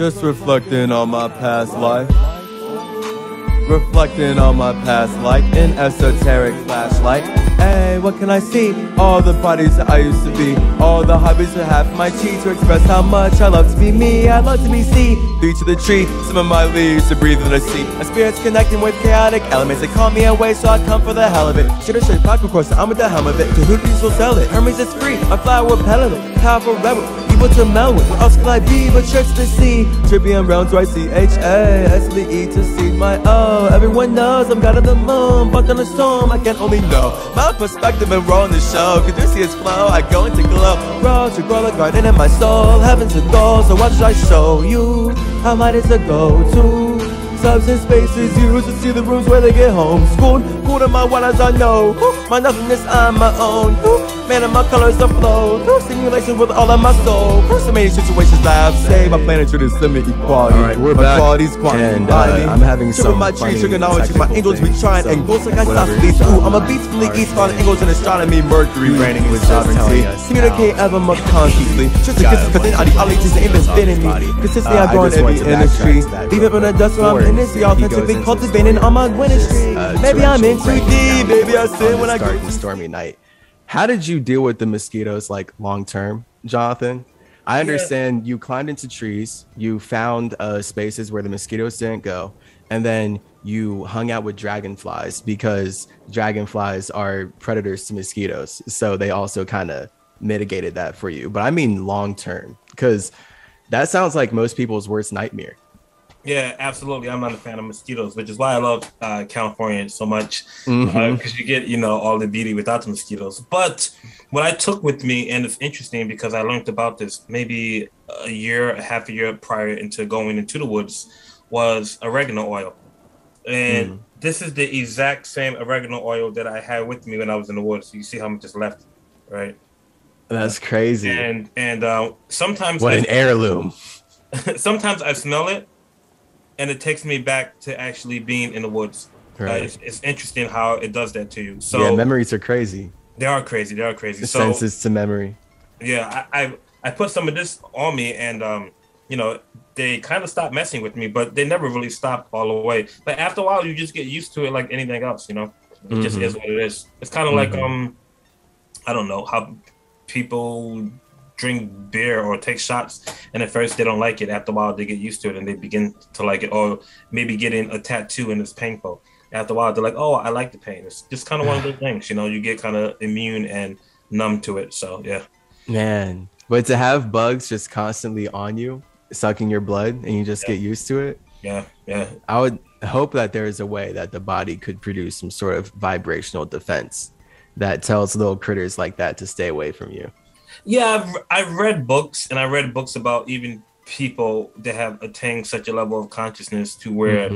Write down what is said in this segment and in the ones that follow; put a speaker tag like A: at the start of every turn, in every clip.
A: Just reflecting on my past life. Reflecting on my past like an esoteric flashlight. Hey, what can I see? All the bodies that I used to be, all the hobbies that have my tea to express how much I love to be me. I love to be seen, three to the tree, some of my leaves to breathe in the sea. My spirit's connecting with chaotic elements that call me away, so I come for the hell of it. Should've straight pocket course, I'm with the helm of it. To who will sell it? Hermes is free, my flower peddler, powerful rebel. People to melt with, what else could I be but church to see? Tribune rounds right, C-H-A-S-L-E to see my O. Everyone knows I'm God of the moon, bucked on the storm, I can only know my perspective and roll in the show. Could you see its flow? I go into glow, grow to grow like garden in my soul. Heaven's a goal, so what should I show you? How might is a go-to? Substance spaces used to see the rooms where they get homeschooled. Cool to my one as I know. My nothingness, I'm my own. Man, and my colors afloat. Simulation with all of my soul. So many situations that I've saved. My planet to this limit equality.
B: Alright, we're
A: my
B: back.
A: Qualities, quantity,
B: And
A: body.
B: I'm having some
A: my tree,
B: funny
A: trigonometry, my angels be trying. And ghosts like I stop
B: whatever.
A: these two. I'm a beast from the east, found angels in astronomy. Mercury reigning with sovereignty. Communicate ever more consciously. Just to kiss, cause then ideologies ain't been spinning me. Consistently I grow in every industry. Even from the dust where I'm in this, the authentically cultivating on my winning streak. Maybe I'm in too deep, baby I sin when I go.
B: Dark and stormy night. How did you deal with the mosquitoes like long term, Jonathan? I understand you climbed into trees, you found spaces where the mosquitoes didn't go, and then you hung out with dragonflies because dragonflies are predators to mosquitoes. So they also kind of mitigated that for you. But I mean long term, because that sounds like most people's worst nightmare.
C: Yeah, absolutely. I'm not a fan of mosquitoes, which is why I love California so much, because you get, all the beauty without the mosquitoes. But what I took with me, and it's interesting because I learned about this maybe half a year prior into going into the woods, was oregano oil. And this is the exact same oregano oil that I had with me when I was in the woods. You see how much is left, right?
B: That's crazy.
C: And sometimes
B: what an heirloom.
C: Sometimes I smell it, and it takes me back to actually being in the woods. Right. It's interesting how it does that to you. So
B: yeah, memories are crazy.
C: They are crazy. They are crazy.
B: The senses to memory.
C: Yeah, I put some of this on me, and they kind of stopped messing with me, but they never really stopped all the way. But after a while, you just get used to it, like anything else. It just is what it is. It's kind of like I don't know how people drink beer or take shots, and at first they don't like it. After a while they get used to it and they begin to like it. Or maybe getting a tattoo and it's painful. After a while they're like, oh, I like the pain. It's just kind of one of those things, you get kind of immune and numb to it. So yeah,
B: man. But to have bugs just constantly on you, sucking your blood, and you just get used to it.
C: Yeah
B: I would hope that there is a way that the body could produce some sort of vibrational defense that tells little critters like that to stay away from you.
C: Yeah, I've read books, and I read books about even people that have attained such a level of consciousness to where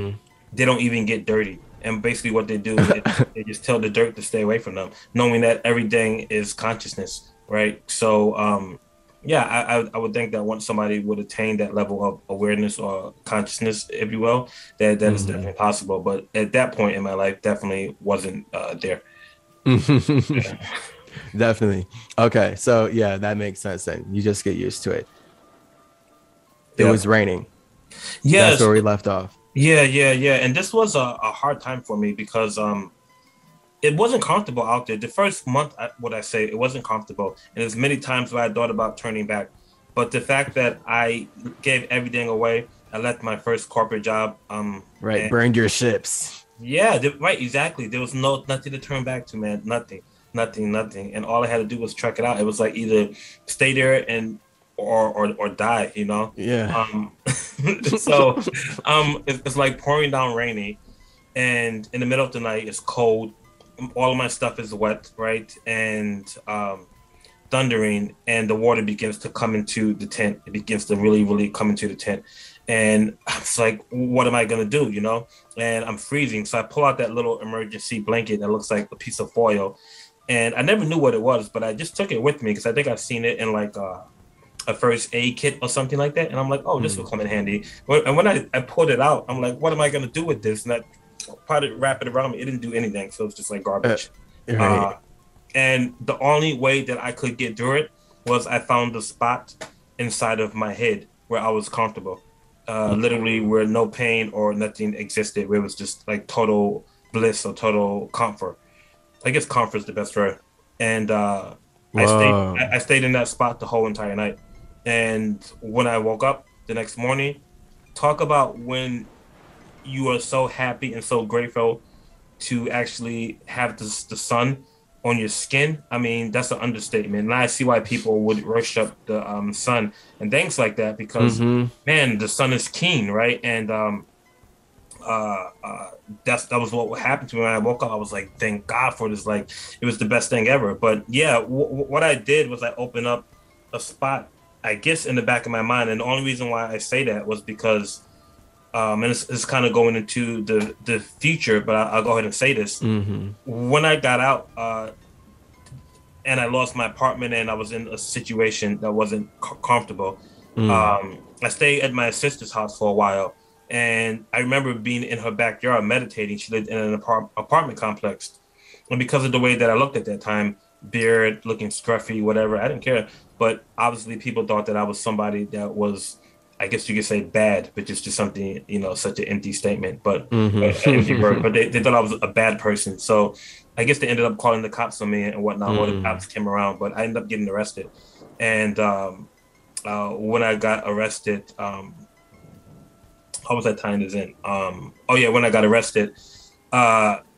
C: they don't even get dirty. And basically what they do is they just tell the dirt to stay away from them, knowing that everything is consciousness, right? So, I would think that once somebody would attain that level of awareness or consciousness, if you will, that is definitely possible. But at that point in my life, definitely wasn't there.
B: Definitely. Okay, so yeah, that makes sense then. You just get used to it. It was raining.
C: Yes.
B: That's where we left off.
C: Yeah. And this was a hard time for me because it wasn't comfortable out there. The first month, it wasn't comfortable. And there's many times where I thought about turning back. But the fact that I gave everything away, I left my first corporate job.
B: Right, burned your ships.
C: Yeah, right, exactly. There was nothing to turn back to, man. Nothing. And all I had to do was check it out. It was like either stay there or die,
B: Yeah.
C: So it's like pouring down raining, and in the middle of the night it's cold. All of my stuff is wet, right? And thundering, and the water begins to come into the tent. It begins to really, really come into the tent. And I was like, what am I going to do, And I'm freezing. So I pull out that little emergency blanket that looks like a piece of foil. And I never knew what it was, but I just took it with me because I think I've seen it in like a first aid kit or something like that. And I'm like, oh, this will come in handy. And when I pulled it out, I'm like, what am I going to do with this? And I tried to wrap it around me. It didn't do anything. So it was just like garbage.
B: Right.
C: And the only way that I could get through it was I found the spot inside of my head where I was comfortable. literally where no pain or nothing existed, where it was just like total bliss or total comfort. I guess comfort is the best word. And
B: Whoa.
C: I stayed in that spot the whole entire night. And when I woke up the next morning, talk about when you are so happy and so grateful to actually have the sun on your skin. I mean, that's an understatement. And I see why people would worship the sun and things like that because, man, the sun is keen, right? And that was what happened to me when I woke up. I was like, thank God for this. Like, it was the best thing ever. But yeah, what I did was I opened up a spot, I guess, in the back of my mind. And the only reason why I say that was because and it's kind of going into the future, but I'll go ahead and say this. When I got out and I lost my apartment and I was in a situation that wasn't comfortable, I stayed at my sister's house for a while. And I remember being in her backyard meditating. She lived in an apartment complex. And because of the way that I looked at that time, beard, looking scruffy, whatever, I didn't care. But obviously people thought that I was somebody that was, I guess you could say, bad, but just something, such an empty statement, but empty word. But they thought I was a bad person. So I guess they ended up calling the cops on me and whatnot. Well, the cops came around, but I ended up getting arrested. And when I got arrested, how was I tying this in? When I got arrested,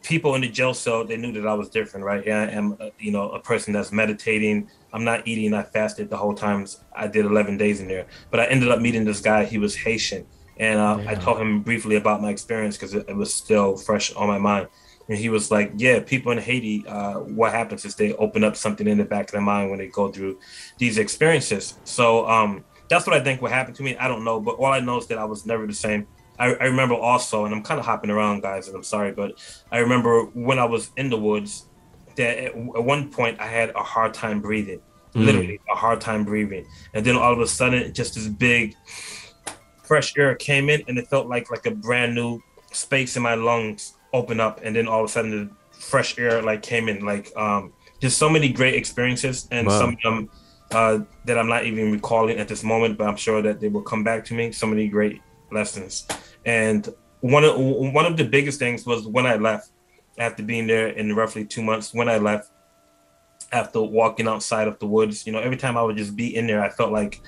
C: people in the jail cell, they knew that I was different, right? Yeah, I am, a person that's meditating. I'm not eating. I fasted the whole time. I did 11 days in there. But I ended up meeting this guy. He was Haitian. And I told him briefly about my experience because it was still fresh on my mind. And he was like, yeah, people in Haiti, what happens is they open up something in the back of their mind when they go through these experiences. So that's what I think what happened to me. I don't know. But all I know is that I was never the same. I remember also, and I'm kind of hopping around, guys, and I'm sorry, but I remember when I was in the woods, that at one point I had a hard time breathing, literally a hard time breathing. And then all of a sudden, just this big fresh air came in and it felt like a brand new space in my lungs opened up. And then all of a sudden the fresh air came in, just so many great experiences and some of them that I'm not even recalling at this moment, but I'm sure that they will come back to me. So many great lessons. And one of the biggest things was when I left, after being there in roughly 2 months, when I left, after walking outside of the woods, every time I would just be in there, I felt like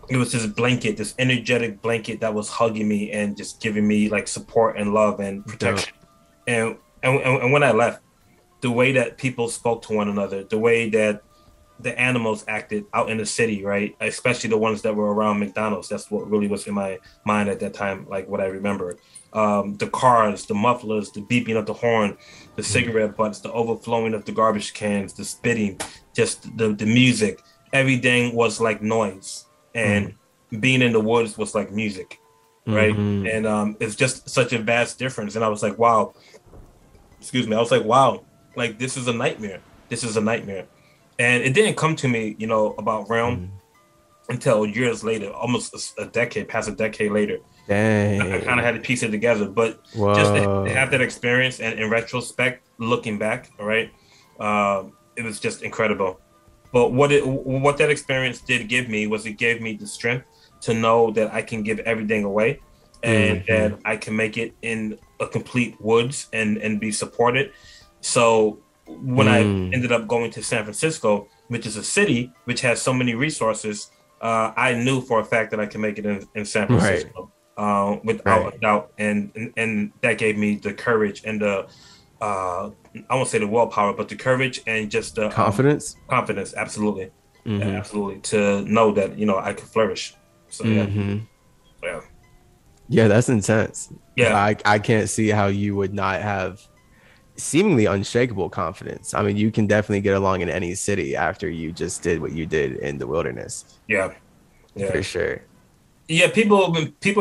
C: it was this blanket, this energetic blanket that was hugging me and just giving me support and love and protection. And when I left, the way that people spoke to one another, the way that the animals acted out in the city, right? Especially the ones that were around McDonald's. That's what really was in my mind at that time, what I remember. The cars, the mufflers, the beeping of the horn, the cigarette butts, the overflowing of the garbage cans, the spitting, just the music. Everything was like noise. And being in the woods was like music, right? And it's just such a vast difference. And I was like, wow. Excuse me. I was like, wow, this is a nightmare. This is a nightmare. And it didn't come to me, about R.E.A.L.M until years later, almost past a decade later.
B: Dang.
C: I kind of had to piece it together. But just to have that experience and in retrospect, looking back, all right, it was just incredible. But what that experience did give me was it gave me the strength to know that I can give everything away and that I can make it in a complete woods and be supported. So when I ended up going to San Francisco, which is a city which has so many resources, I knew for a fact that I can make it in San Francisco without a doubt. And that gave me the courage and the, I won't say the willpower, but the courage and just the
B: confidence.
C: Confidence, absolutely. Yeah, absolutely. To know that, I could flourish. So, yeah.
B: Yeah, that's intense.
C: Yeah.
B: I can't see how you would not have seemingly unshakable confidence. I mean, you can definitely get along in any city after you just did what you did in the wilderness.
C: Yeah.
B: For sure.
C: Yeah, people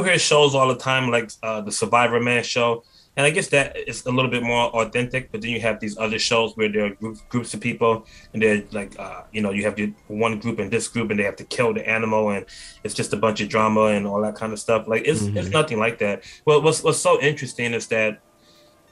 C: hear shows all the time, like the Survivor Man show, and I guess that is a little bit more authentic. But then you have these other shows where there are groups of people, and they're you have the one group and this group, and they have to kill the animal, and it's just a bunch of drama and all that kind of stuff. It's nothing like that. Well, what's so interesting is that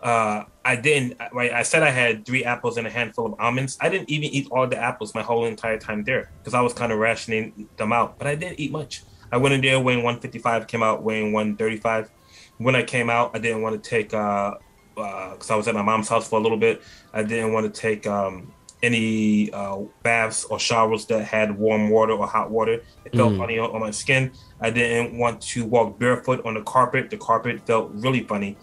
C: I said I had 3 apples and a handful of almonds. I didn't even eat all the apples my whole entire time there because I was kind of rationing them out, but I didn't eat much. I went in there weighing 155, came out weighing 135. When I came out, I didn't want to take because I was at my mom's house for a little bit. I didn't want to take any baths or showers that had warm water or hot water. It felt funny on my skin. I didn't want to walk barefoot on the carpet. The carpet felt really funny.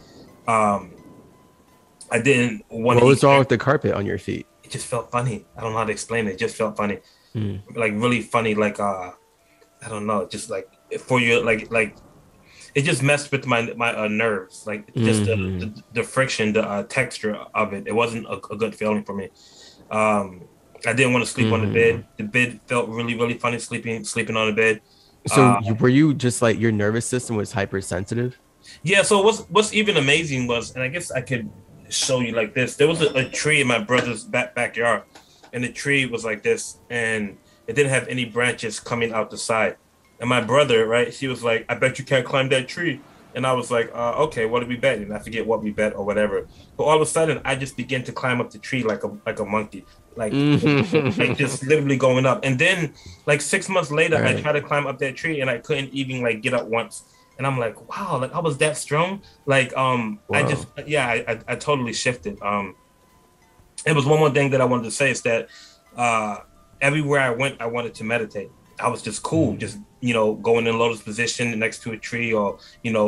C: I didn't want to.
B: What was wrong with the carpet on your feet?
C: It just felt funny. I don't know how to explain it. It just felt funny, like really funny. Like I don't know, just like for you, like it just messed with my nerves. Like just the friction, the texture of it. It wasn't a good feeling for me. I didn't want to sleep on the bed. The bed felt really, really funny sleeping on the bed.
B: So were you just like your nervous system was hypersensitive?
C: Yeah. So what's even amazing was, and I guess I could show you like this. There was a tree in my brother's backyard, and the tree was like this, and it didn't have any branches coming out the side. And my brother, right, he was like, "I bet you can't climb that tree." And I was like, okay, what did we bet? And I forget what we bet or whatever. But all of a sudden, I just began to climb up the tree like a monkey, like just literally going up. And then, like 6 months later, I tried to climb up that tree, and I couldn't even like get up once. And I'm like, wow, like I was that strong. Like, I just, I totally shifted. It was one more thing that I wanted to say is that everywhere I went, I wanted to meditate. I was just cool, just, going in lotus position next to a tree or,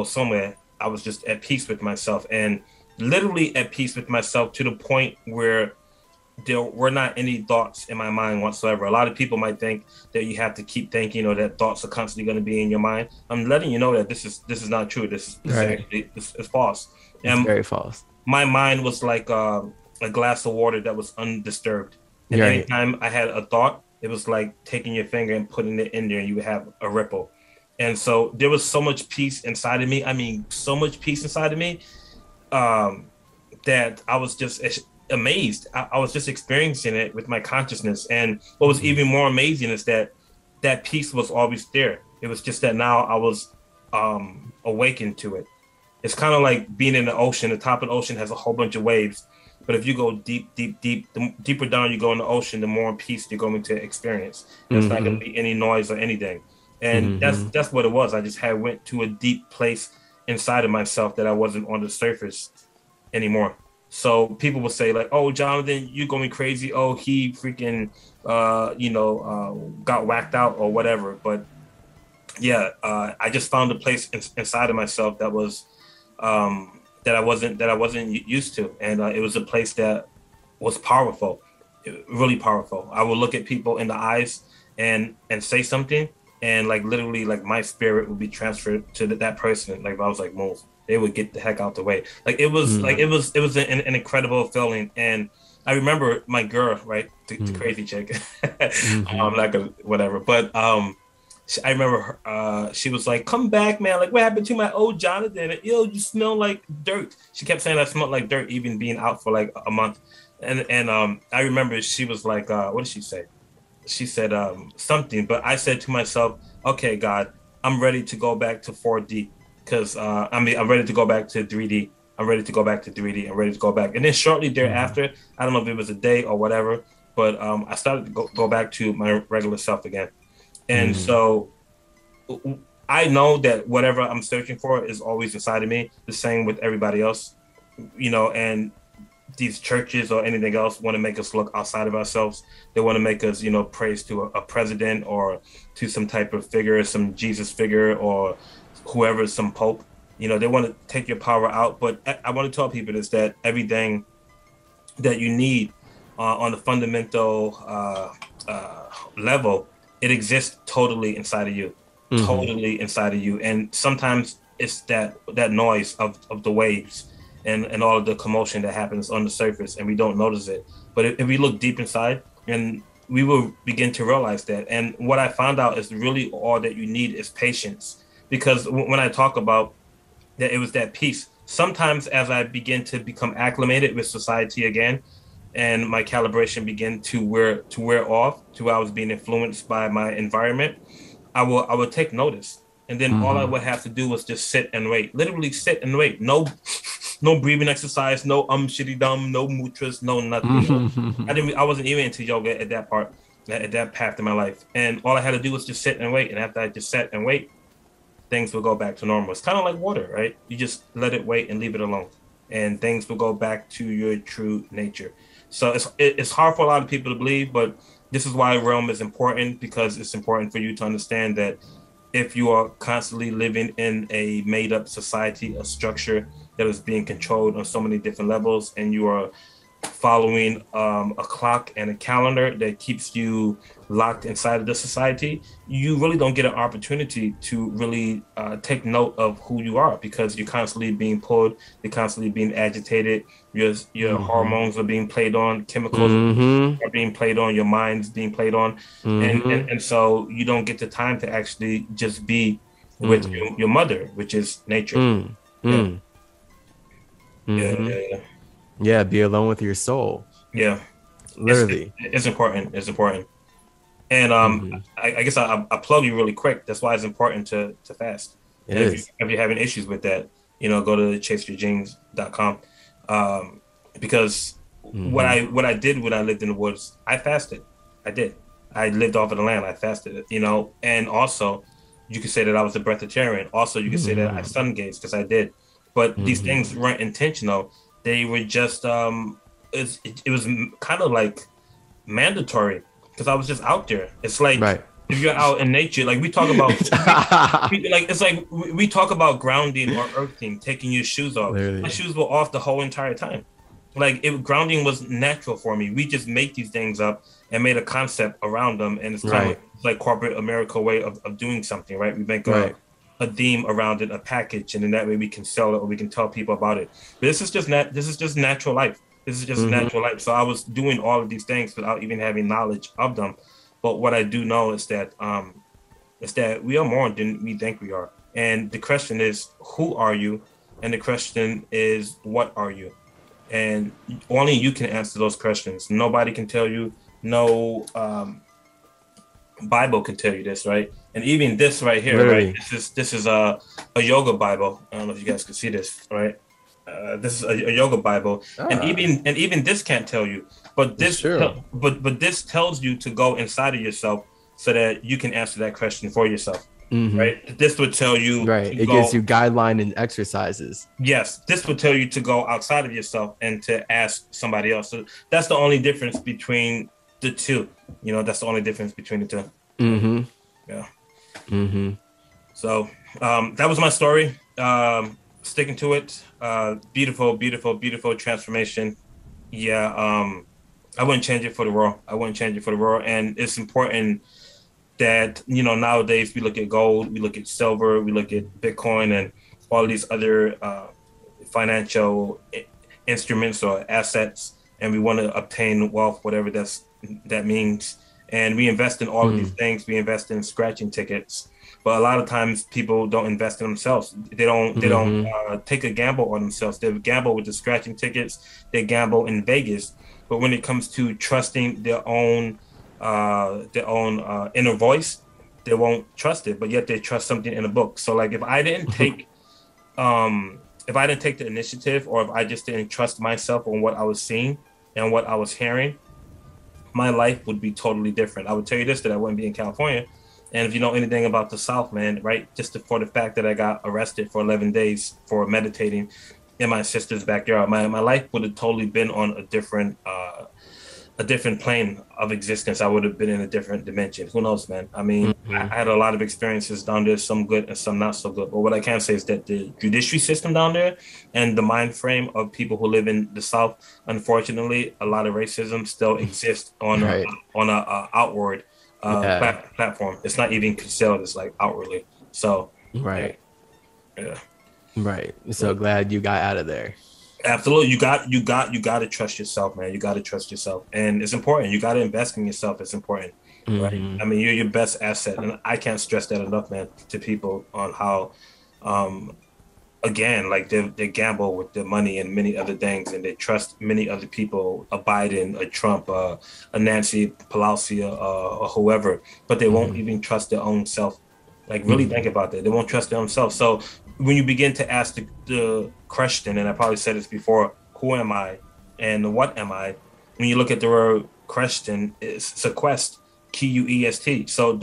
C: somewhere. I was just at peace with myself, and literally at peace with myself to the point where there were not any thoughts in my mind whatsoever. A lot of people might think that you have to keep thinking or that thoughts are constantly going to be in your mind. I'm letting you know that this is not true. This is false.
B: It's very false.
C: My mind was like a glass of water that was undisturbed. And anytime I had a thought, it was like taking your finger and putting it in there, and you would have a ripple. And so there was so much peace inside of me. I mean, so much peace inside of me that I was just amazed. I was just experiencing it with my consciousness. And what was even more amazing is that peace was always there. It was just that now I was awakened to it. It's kind of like being in the ocean. The top of the ocean has a whole bunch of waves. But if you go deep, the deeper down you go in the ocean, the more peace you're going to experience. There's not going to be any noise or anything. And that's what it was. I just went to a deep place inside of myself that I wasn't on the surface anymore. So people will say like, "Oh, Jonathan, you're going crazy. Oh, he freaking, got whacked out or whatever." But yeah, I just found a place inside of myself that was that I wasn't used to, and it was a place that was powerful, really powerful. I would look at people in the eyes and say something, and like literally, like my spirit would be transferred to that person. Like if I was like, move, they would get the heck out the way. Like it was it was an incredible feeling. And I remember my girl, right, the crazy chick, I'm not gonna whatever, but I remember her, she was like, "Come back, man. Like, what happened to my old Jonathan? Yo, you smell like dirt." She kept saying I smelled like dirt, even being out for like a month. And I remember she was like, what did she say? She said something, but I said to myself, "Okay, God, I'm ready to go back to 4D because I'm ready to go back to 3D. I'm ready to go back to 3D. I'm ready to go back." And then shortly thereafter, I don't know if it was a day or whatever, but I started to go back to my regular self again. And so I know that whatever I'm searching for is always inside of me, the same with everybody else, and these churches or anything else want to make us look outside of ourselves. They want to make us, praise to a president or to some type of figure, some Jesus figure or whoever, some pope. They want to take your power out. But I want to tell people is that everything that you need on the fundamental level, it exists totally inside of you, totally inside of you. And sometimes it's that noise of the waves and all of the commotion that happens on the surface, and we don't notice it. But if we look deep inside, and we will begin to realize that. And what I found out is really all that you need is patience. Because when I talk about that, it was that peace. Sometimes as I begin to become acclimated with society again, and my calibration began to wear off, to where I was being influenced by my environment, I would take notice. And then all I would have to do was just sit and wait. Literally sit and wait. No breathing exercise, no shitty dumb, no mudras, no nothing. I wasn't even into yoga at that part. that path in my life. And all I had to do was just sit and wait. And after I just sat and wait, things will go back to normal. It's kind of like water, right? You just let it wait and leave it alone, and things will go back to your true nature. So it's hard for a lot of people to believe, but this is why realm is important, because it's important for you to understand that if you are constantly living in a made up society, a structure that is being controlled on so many different levels, and you are following a clock and a calendar that keeps you locked inside of the society, you really don't get an opportunity to really take note of who you are, because you're constantly being pulled, you're constantly being agitated, your hormones are being played on, chemicals are being played on, your mind's being played on, and so you don't get the time to actually just be with your mother, which is nature.
B: Yeah, be alone with your soul.
C: Yeah,
B: literally,
C: it's important. It's important. And I guess I plug you really quick. That's why it's important to fast. If you're having issues with that, go to chaseyourgenes.com. Because what I did when I lived in the woods, I fasted. I did. I lived off of the land. I fasted. And also, you could say that I was a breatharian. Also, you could say that I sun gazed, because I did. But these things weren't intentional. They were just it was kind of like mandatory, because I was just out there. It's like if you're out in nature, like we talk about, it's like we talk about grounding or earthing, taking your shoes off. Literally. My shoes were off the whole entire time. Like grounding was natural for me. We just make these things up and made a concept around them, and it's kind of like corporate America way of doing something, right? We make a theme around it, a package, and in that way we can sell it or we can tell people about it. But this is just natural life. This is just natural life. So I was doing all of these things without even having knowledge of them. But what I do know is that we are more than we think we are. And the question is, who are you? And the question is, what are you? And only you can answer those questions. Nobody can tell you. No Bible can tell you this, right? And even this right here, literally. Right? This is a yoga Bible. I don't know if you guys can see this, right? This is a yoga Bible, and even this can't tell you, but this but this tells you to go inside of yourself so that you can answer that question for yourself, right? This would tell you,
B: it gives you guideline and exercises.
C: Yes, this would tell you to go outside of yourself and to ask somebody else. So that's the only difference between the two. That's the only difference between the two. Yeah. So that was my story. Sticking to it. Beautiful, beautiful, beautiful transformation. Yeah. I wouldn't change it for the world. And it's important that, nowadays we look at gold, we look at silver, we look at Bitcoin and all these other financial instruments or assets, and we want to obtain wealth, whatever that means. And we invest in all of these things. We invest in scratching tickets, but a lot of times people don't invest in themselves. They don't take a gamble on themselves. They gamble with the scratching tickets. They gamble in Vegas. But when it comes to trusting their own inner voice, they won't trust it. But yet they trust something in a book. So like if I didn't take the initiative, or if I just didn't trust myself on what I was seeing and what I was hearing, my life would be totally different. I would tell you this, that I wouldn't be in California. And if you know anything about the South, man, right, just for the fact that I got arrested for 11 days for meditating in my sister's backyard, my life would have totally been on a different plane of existence. I would have been in a different dimension. Who knows, man? I mean, I had a lot of experiences down there, some good and some not so good. But what I can say is that the judiciary system down there and the mind frame of people who live in the South, unfortunately, a lot of racism still exists on a outward platform. It's not even concealed. It's like outwardly. So yeah.
B: Right. So glad you got out of there.
C: Absolutely. You got to trust yourself, man. You got to trust yourself. And it's important. You got to invest in yourself. It's important. Right. I mean, you're your best asset. And I can't stress that enough, man, to people on how, again, like they gamble with their money and many other things, and they trust many other people, a Biden, a Trump, a Nancy Pelosi, or whoever, but they won't even trust their own self. Like, really think about that. They won't trust their own self. So when you begin to ask the question, and I probably said this before, who am I and what am I? When you look at the word question, it's a quest. Quest. So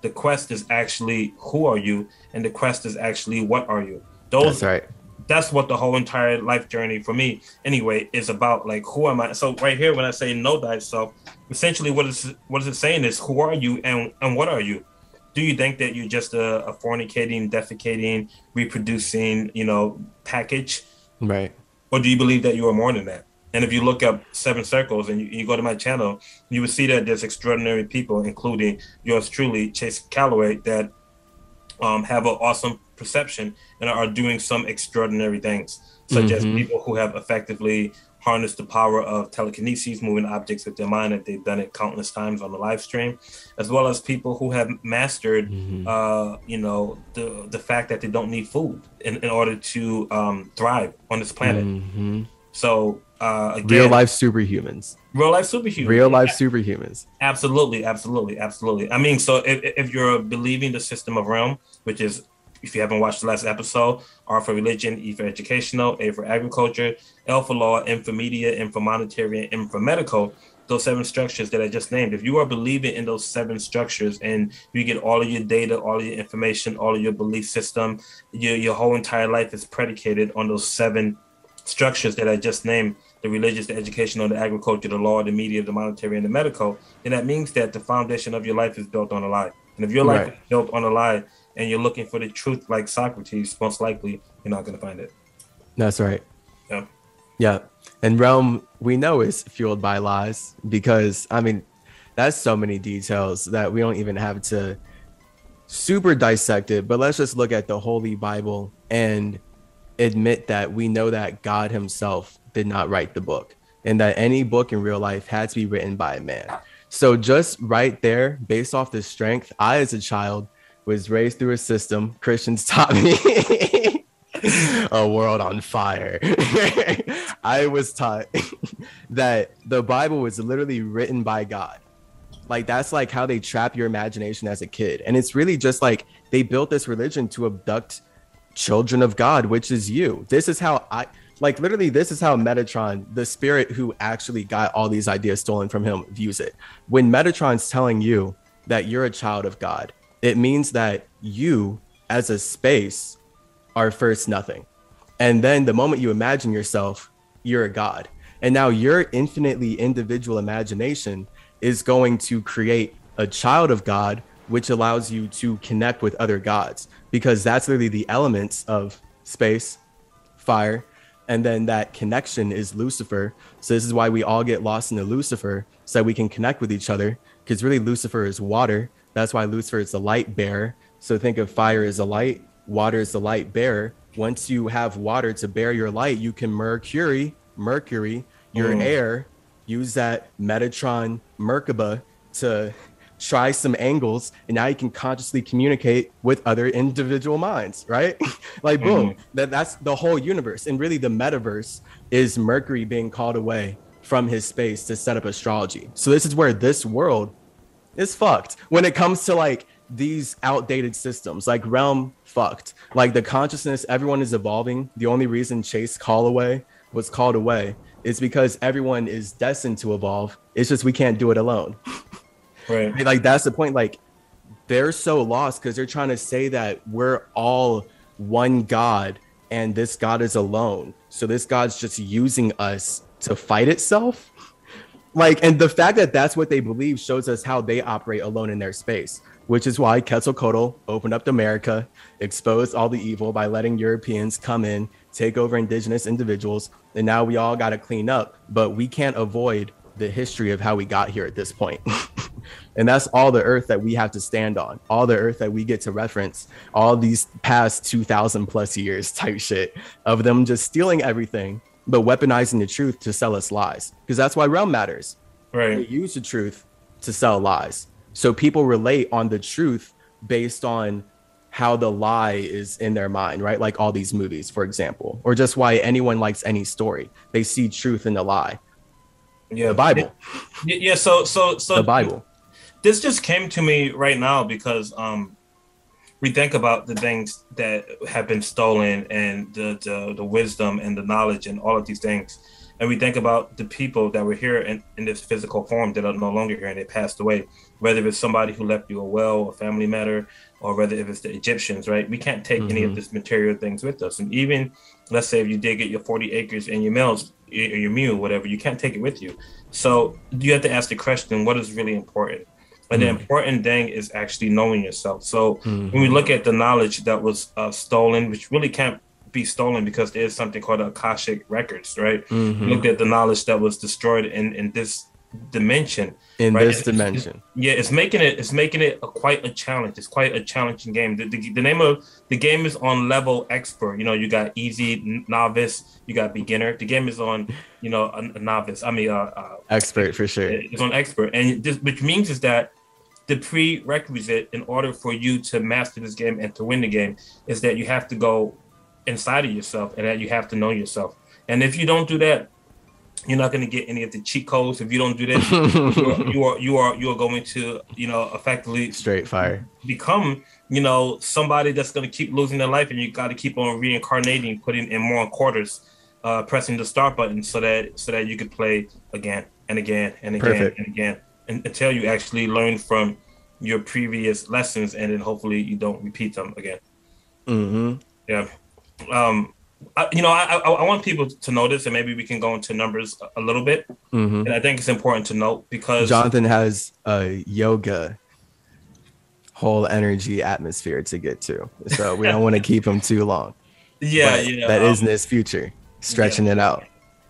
C: the quest is actually who are you, and the quest is actually what are you.
B: That's right.
C: That's what the whole entire life journey for me anyway is about. Like, who am I? So right here, when I say know thyself, essentially what is it saying is, who are you and what are you? Do you think that you're just a fornicating, defecating, reproducing, package?
B: Right.
C: Or do you believe that you are more than that? And if you look up 7 circles and you go to my channel, you will see that there's extraordinary people, including yours truly, Chase Calloway, that have an awesome perception and are doing some extraordinary things, such as people who have effectively harnessed the power of telekinesis, moving objects with their mind, and they've done it countless times on the live stream, as well as people who have mastered, the fact that they don't need food in order to thrive on this planet. So again,
B: real life superhumans.
C: Absolutely. I mean, so if you're believing the system of R.E.A.L.M, which is, if you haven't watched the last episode, R for religion, E for educational, A for agriculture, L for law, M for media, M for monetary, and M for medical, those 7 structures that I just named, if you are believing in those 7 structures and you get all of your data, all of your information, all of your belief system, your whole entire life is predicated on those 7 structures that I just named, the religious, the educational, the agriculture, the law, the media, the monetary, and the medical, then that means that the foundation of your life is built on a lie. And if your life is built on a lie and you're looking for the truth like Socrates, most likely you're not going to find it.
B: That's right.
C: Yeah.
B: And R.E.A.L.M, we know, is fueled by lies, because, I mean, that's so many details that we don't even have to super dissect it. But let's just look at the Holy Bible and admit that we know that God himself did not write the book, and that any book in real life had to be written by a man. So just right there, based off the strength, I, as a child, was raised through a system. Christians taught me a world on fire. I was taught that the Bible was literally written by God. Like, that's like how they trap your imagination as a kid. And it's really just like they built this religion to abduct children of God, which is you. This is how this is how Metatron, the spirit who actually got all these ideas stolen from him, views it. When Metatron's telling you that you're a child of God, it means that you, as a space, are first nothing. And then the moment you imagine yourself, you're a God. And now your infinitely individual imagination is going to create a child of God, which allows you to connect with other gods, because that's literally the elements of space, fire, and then that connection is Lucifer. So this is why we all get lost into Lucifer, so that we can connect with each other, because really Lucifer is water. That's why Lucifer is the light bearer. So think of fire as a light, water is the light bearer. Once you have water to bear your light, you can mercury your air, use that Metatron Merkaba to try some angles, and now you can consciously communicate with other individual minds, right? Like, boom, that's the whole universe. And really the metaverse is Mercury being called away from his space to set up astrology. So this is where this world is fucked when it comes to like these outdated systems. Like R.E.A.L.M fucked. Like the consciousness, everyone is evolving. The only reason Chase Calloway was called away is because everyone is destined to evolve. It's just we can't do it alone. Right. Like that's the point. Like they're so lost because they're trying to say that we're all one God and this God is alone. So this God's just using us to fight itself. Like, and the fact that that's what they believe shows us how they operate alone in their space, which is why Quetzalcoatl opened up America, exposed all the evil by letting Europeans come in, take over indigenous individuals. And now we all got to clean up, but we can't avoid the history of how we got here at this point. And that's all the earth that we have to stand on, all the earth that we get to reference, all these past 2000 plus years type shit of them just stealing everything, but weaponizing the truth to sell us lies. Because that's why R.E.A.L.M matters. Right. They use the truth to sell lies. So people relate on the truth based on how the lie is in their mind, right? Like all these movies, for example, or just why anyone likes any story. They see truth in the lie. Yeah. The Bible.
C: Yeah. So
B: the Bible.
C: This just came to me right now because we think about the things that have been stolen and the wisdom and the knowledge and all of these things. and we think about the people that were here in this physical form that are no longer here and they passed away, whether it's somebody who left you a will, a family matter, or whether if it's the Egyptians, right? We can't take any of this material things with us. And even, let's say if you did get your 40 acres and your mules, or your mule, whatever, you can't take it with you. So you have to ask the question, what is really important? And the important thing is actually knowing yourself. So when we look at the knowledge that was stolen, which really can't be stolen because there is something called Akashic records, right? Look at the knowledge that was destroyed in this dimension. It's making it quite a challenge. It's quite a challenging game. The name of the game is on level expert. You know, you got easy, novice, you got beginner. The game is on, you know, a novice. I mean,
B: expert for sure.
C: It's on expert, and this, which means is that the prerequisite in order for you to master this game and to win the game is that you have to go inside of yourself and that you have to know yourself. And if you don't do that, you're not going to get any of the cheat codes. If you don't do this, you are going to, you know, effectively
B: straight fire
C: become, you know, somebody that's going to keep losing their life, and you got to keep on reincarnating, putting in more quarters, pressing the start button so that you could play again and again and again and again until you actually learn from your previous lessons, and then hopefully you don't repeat them again. Yeah. I want people to notice, and maybe we can go into numbers a little bit. And I think it's important to note because
B: Jonathan has a yoga whole energy atmosphere to get to, so we don't want to keep him too long. That is in his future, stretching it out.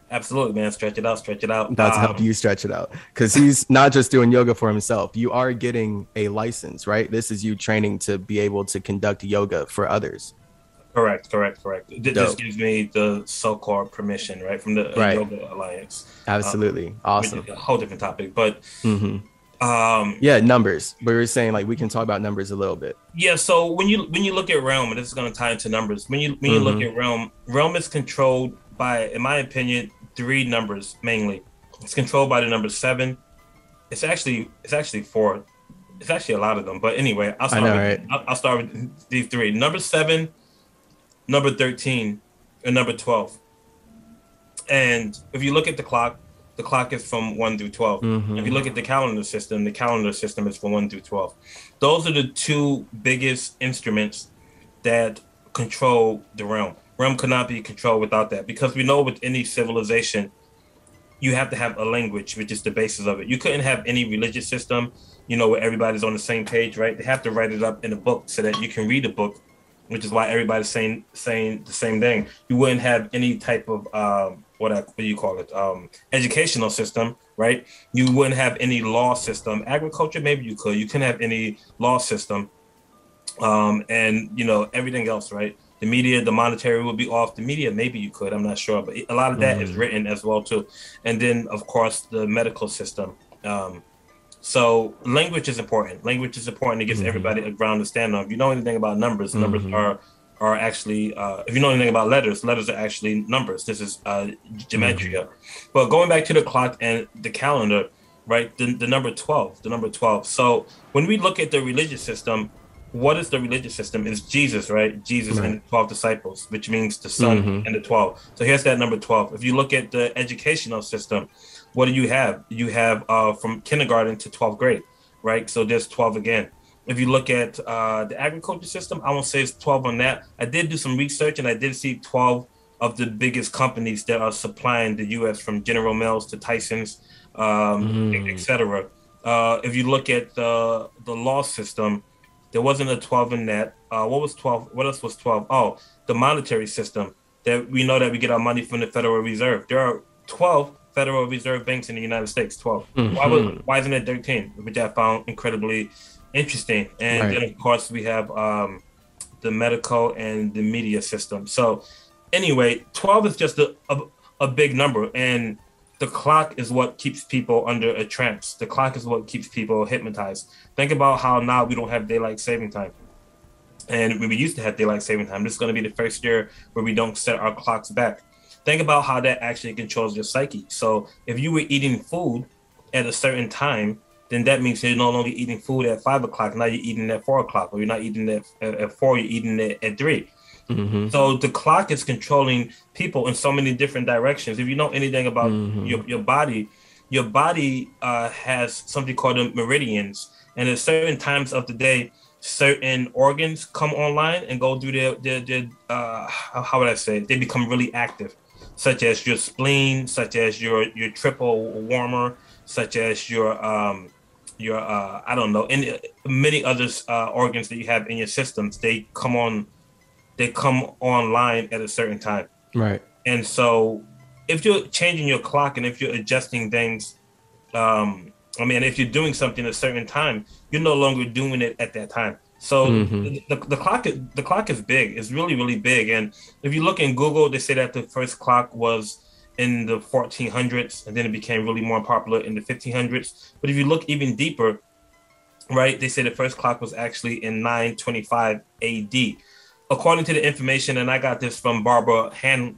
C: Absolutely, man. Stretch it out.
B: That's help you stretch it out, because he's not just doing yoga for himself. You are getting a license, right? This is you training to be able to conduct yoga for others.
C: Correct. This gives me the so-called permission, right, from the Yoga Alliance.
B: Absolutely, awesome.
C: A whole different topic, but
B: numbers. We were saying, like, we can talk about numbers a little bit.
C: Yeah. So when you look at R.E.A.L.M, and this is going to tie into numbers. When you look at R.E.A.L M is controlled by, in my opinion, 3 numbers mainly. It's controlled by the number 7. It's actually 4. It's actually a lot of them, but anyway, I'll start with these 3. Number 7. Number 13, and number 12. And if you look at the clock is from 1 through 12. If you look at the calendar system is from 1 through 12. Those are the 2 biggest instruments that control the realm. Realm could not be controlled without that, because we know with any civilization, you have to have a language, which is the basis of it. You couldn't have any religious system, you know, where everybody's on the same page, right? They have to write it up in a book so that you can read the book, which is why everybody's saying the same thing. You wouldn't have any type of what do you call it? Educational system, right? You wouldn't have any law system. Agriculture, maybe you could. You couldn't have any law system, and you know, everything else, right? The media, the monetary would be off. The media, maybe you could. I'm not sure, but a lot of that is written as well too. And then, of course, the medical system. So language is important. It gives everybody a ground to stand on. If you know anything about numbers, numbers are actually, if you know anything about letters are actually numbers. This is gematria. But going back to the clock and the calendar, right? The number 12. So when we look at the religious system, what is the religious system? It's Jesus, right? Jesus and the 12 disciples, which means the Son and the 12. So here's that number 12. If you look at the educational system, what do you have? You have from kindergarten to 12th grade, right? So there's 12 again. If you look at the agriculture system, I won't say it's 12 on that. I did do some research, and I did see 12 of the biggest companies that are supplying the U.S., from General Mills to Tyson's, etc. If you look at the law system, there wasn't a 12 in that. What was 12? What else was 12? Oh, the monetary system. That we know that we get our money from the Federal Reserve. There are 12 Federal Reserve banks in the United States. 12. Why isn't it 13? Which I found incredibly interesting. And then, of course, we have the medical and the media system. So anyway, 12 is just a big number. And the clock is what keeps people under a trance. The clock is what keeps people hypnotized. Think about how now we don't have daylight saving time. And we used to have daylight saving time. This is going to be the first year where we don't set our clocks back. Think about how that actually controls your psyche. So if you were eating food at a certain time, then that means you're no longer eating food at 5 o'clock. Now you're eating at 4 o'clock, or you're not eating at 4, you're eating at 3. So the clock is controlling people in so many different directions. If you know anything about your body has something called the meridians, and at certain times of the day, certain organs come online and go through their how would I say it? They become really active, such as your spleen, such as your triple warmer, such as your I don't know, any many other organs that you have in your systems. They come online at a certain time.
B: Right.
C: And so if you're changing your clock and if you're adjusting things, if you're doing something at a certain time, you're no longer doing it at that time. So the clock is big. It's really, really big. And if you look in Google, they say that the first clock was in the 1400s, and then it became really more popular in the 1500s. But if you look even deeper, right, they say the first clock was actually in 925 AD. According to the information, and I got this from Barbara Handclough,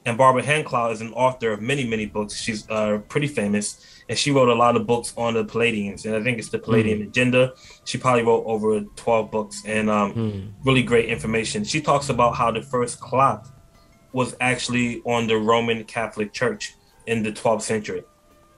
C: and Barbara Handclough is an author of many, many books. She's pretty famous, and she wrote a lot of books on the Palladians, and I think it's the Palladian Agenda. She probably wrote over 12 books, and really great information. She talks about how the first clock was actually on the Roman Catholic Church in the 12th century,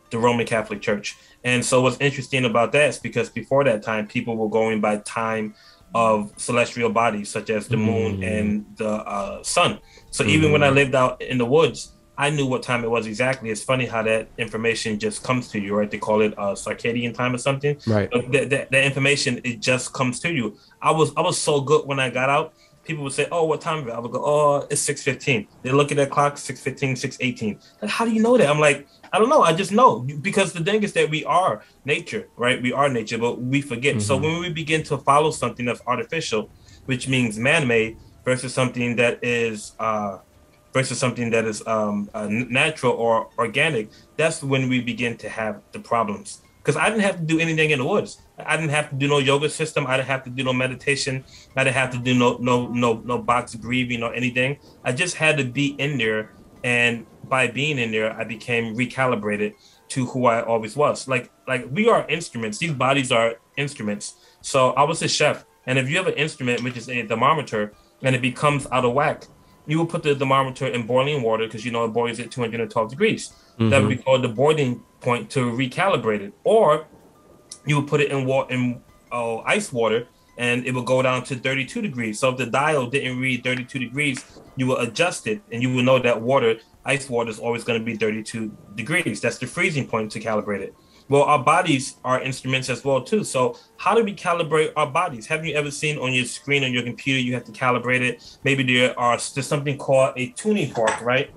C: the Roman Catholic Church. And so what's interesting about that is because before that time, people were going by time of celestial bodies such as the moon and the sun. So even when I lived out in the woods, I knew what time it was exactly. It's funny how that information just comes to you, right? They call it circadian time or something.
B: Right.
C: But that information, it just comes to you. I was so good when I got out. People would say, "Oh, what time is it?" I would go, "Oh, it's 6:15." They look at that clock, 6:15, 6:18. Like, how do you know that? I'm like, I don't know. I just know, because the thing is that we are nature, right? We are nature, but we forget. So when we begin to follow something that's artificial, which means man-made, versus something that is natural or organic, that's when we begin to have the problems. Because I didn't have to do anything in the woods. I didn't have to do no yoga system. I didn't have to do no meditation. I didn't have to do no box breathing or anything. I just had to be in there, and by being in there, I became recalibrated to who I always was. Like we are instruments. These bodies are instruments. So I was a chef, and if you have an instrument which is a thermometer and it becomes out of whack, you will put the thermometer in boiling water, because it boils at 212 degrees. That would be called the boiling point to recalibrate it. Or you would put it in ice water, and it will go down to 32 degrees. So if the dial didn't read 32 degrees, you will adjust it, and you will know that ice water is always going to be 32 degrees. That's the freezing point to calibrate it. Well, our bodies are instruments as well, too. So how do we calibrate our bodies? Have you ever seen on your screen, on your computer, you have to calibrate it? Maybe there's something called a tuning fork, right?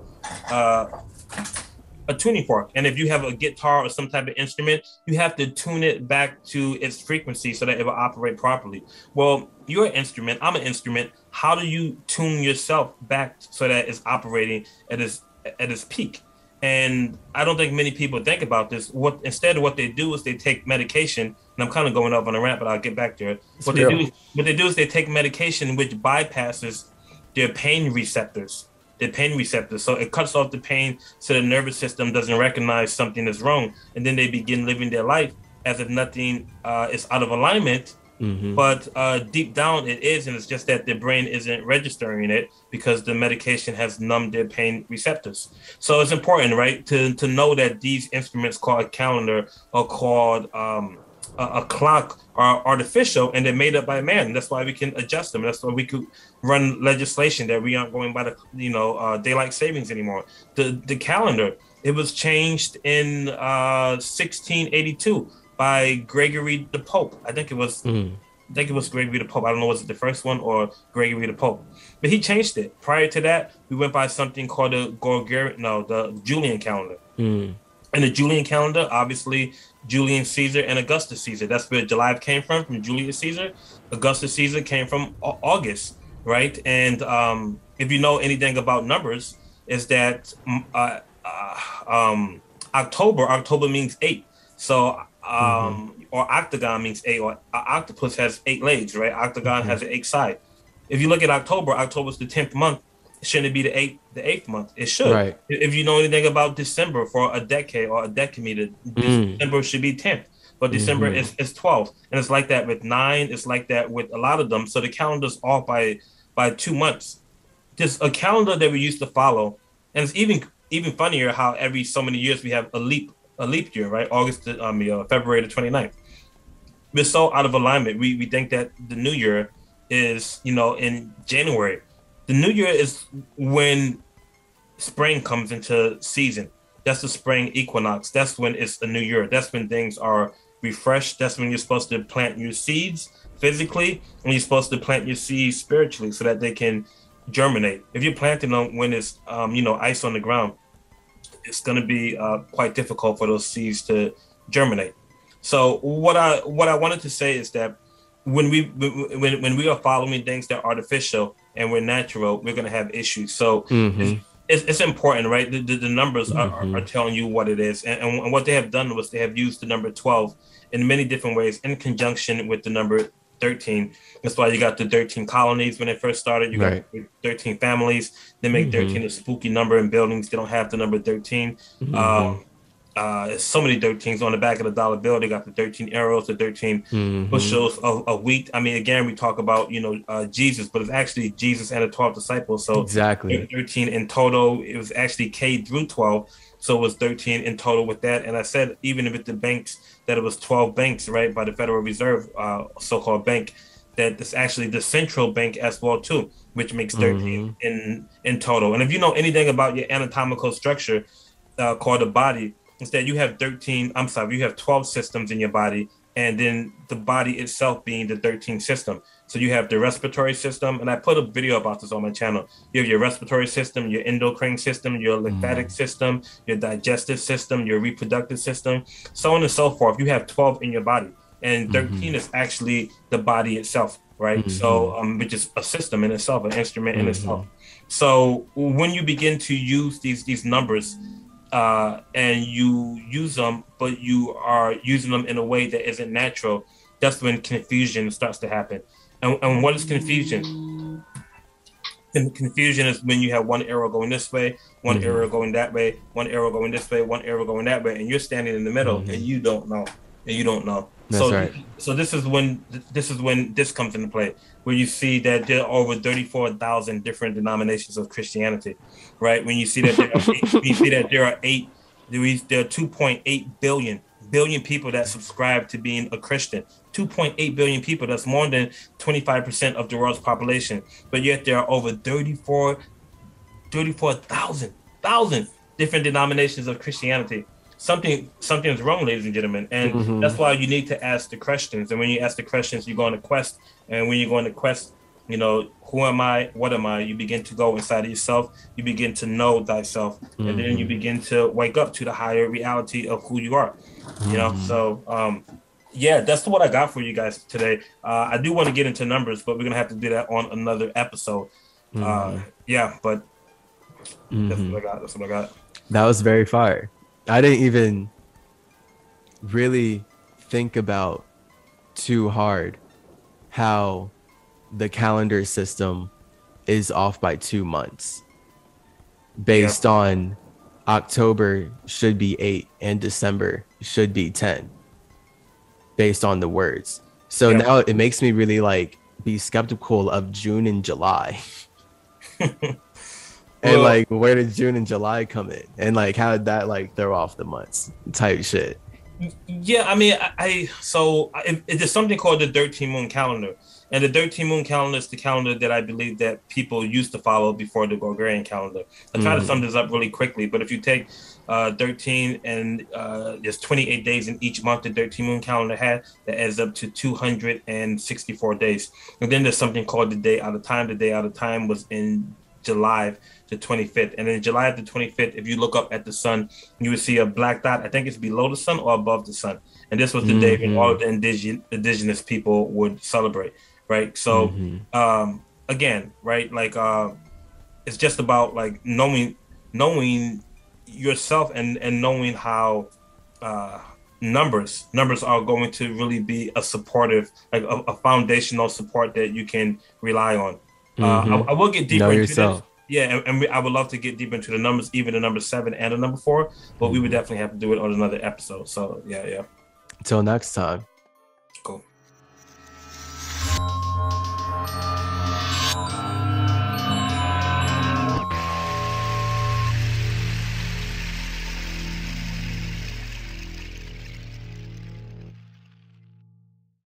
C: A tuning fork. And if you have a guitar or some type of instrument, you have to tune it back to its frequency so that it will operate properly. Well, you're an instrument. I'm an instrument. How do you tune yourself back so that it's operating at its peak? And I don't think many people think about this. Instead of what they do is they take medication, and I'm kind of going off on a rant, but I'll get back to it. What they do is they take medication which bypasses their pain receptors. So it cuts off the pain, so the nervous system doesn't recognize something is wrong, and then they begin living their life as if nothing is out of alignment. But deep down it is, and it's just that their brain isn't registering it because the medication has numbed their pain receptors. So it's important, right, to know that these instruments called a calendar are called a clock are artificial, and they're made up by man. That's why we can adjust them. That's why we could run legislation that we aren't going by the daylight savings anymore. The calendar, it was changed in 1682 by Gregory the Pope. I think it was Gregory the Pope. I don't know, was it the first one or Gregory the Pope? But he changed it. Prior to that, we went by something called the Julian calendar. And the Julian calendar, obviously, Julian Caesar and Augustus Caesar. That's where July came from Julius Caesar. Augustus Caesar came from August, right? And if you know anything about numbers, is that October means 8. So or octagon means 8, or octopus has 8 legs, right? Octagon has an 8 side. If you look at October is the 10th month. Shouldn't it be the eighth month? It should. Right. If you know anything about December for a decade or a decameter, December should be 10th. but December is 12, and it's like that with 9. It's like that with a lot of them. So the calendar's off by 2 months. Just a calendar that we used to follow, and it's even funnier how every so many years we have a leap year, right? February the 29th. We're so out of alignment. We think that the new year is, in January. The new year is when spring comes into season. That's the spring equinox. That's when it's a new year. That's when things are refreshed. That's when you're supposed to plant your seeds physically, and you're supposed to plant your seeds spiritually so that they can germinate. If you're planting them when it's ice on the ground, it's going to be quite difficult for those seeds to germinate. So what I wanted to say is that when we are following things that are artificial and we're natural, we're going to have issues. So it's important, right? The numbers are telling you what it is, and what they have done was they have used the number 12 in many different ways in conjunction with the number 13. That's why you got the 13 colonies when they first started. You got 13 families. They make 13 a spooky number in buildings. They don't have the number 13. So many 13s on the back of the dollar bill. They got the 13 arrows, the 13 bushels of wheat. I mean, again, we talk about Jesus, but it's actually Jesus and the 12 disciples. So
B: exactly
C: 13 in total. It was actually K through 12. So it was 13 in total with that. And I said, even with the banks, that it was 12 banks, right, by the Federal Reserve, so-called bank, that it's actually the central bank as well, too, which makes 13 in total. And if you know anything about your anatomical structure called the body, is that you have 12 systems in your body, and then the body itself being the 13th system. So you have the respiratory system, and I put a video about this on my channel. You have your respiratory system, your endocrine system, your lymphatic system, your digestive system, your reproductive system, so on and so forth. You have 12 in your body, and 13 is actually the body itself, right? So which is a system in itself, an instrument in itself. So when you begin to use these numbers, and you use them, but you are using them in a way that isn't natural, that's when confusion starts to happen. And what is confusion? And confusion is when you have one arrow going this way, one arrow going that way, one arrow going this way, one arrow going that way, and you're standing in the middle, and you don't know.
B: That's right.
C: So this is when this comes into play, where you see that there are over 34,000 different denominations of Christianity, right? When you see that there are 2.8 billion people that subscribe to being a Christian. 2.8 billion people. That's more than 25% of the world's population. But yet there are over 34,000 different denominations of Christianity. Something's wrong, ladies and gentlemen, and that's why you need to ask the questions. And when you ask the questions, you go on a quest. And when you go on a quest, who am I? What am I? You begin to go inside of yourself. You begin to know thyself, and then you begin to wake up to the higher reality of who you are. So that's what I got for you guys today. I do want to get into numbers, but we're gonna have to do that on another episode. But that's what I got. That's what I got.
B: That was very fire. I didn't even really think about too hard how the calendar system is off by 2 months based on October should be 8 and December should be 10 based on the words. So now it makes me really be skeptical of June and July. And where did June and July come in? And how did that throw off the months type shit?
C: Yeah, I mean, there's something called the 13 moon calendar. And the 13 moon calendar is the calendar that I believe that people used to follow before the Gregorian calendar. I try to sum this up really quickly, but if you take 13 and there's 28 days in each month the 13 moon calendar had, that adds up to 264 days. And then there's something called the day out of time. The day out of time was in July the 25th, and in July the 25th, if you look up at the sun, you would see a black dot. I think it's below the sun or above the sun, and this was the day when all of the indigenous people would celebrate, right? So again, right, it's just about knowing yourself and knowing how numbers are going to really be a supportive, a foundational support that you can rely on. I will get deeper into yourself. This. Yeah, and I would love to get deeper into the numbers, even the number 7 and the number 4, but we would definitely have to do it on another episode. So yeah.
B: Until next time.
C: Cool.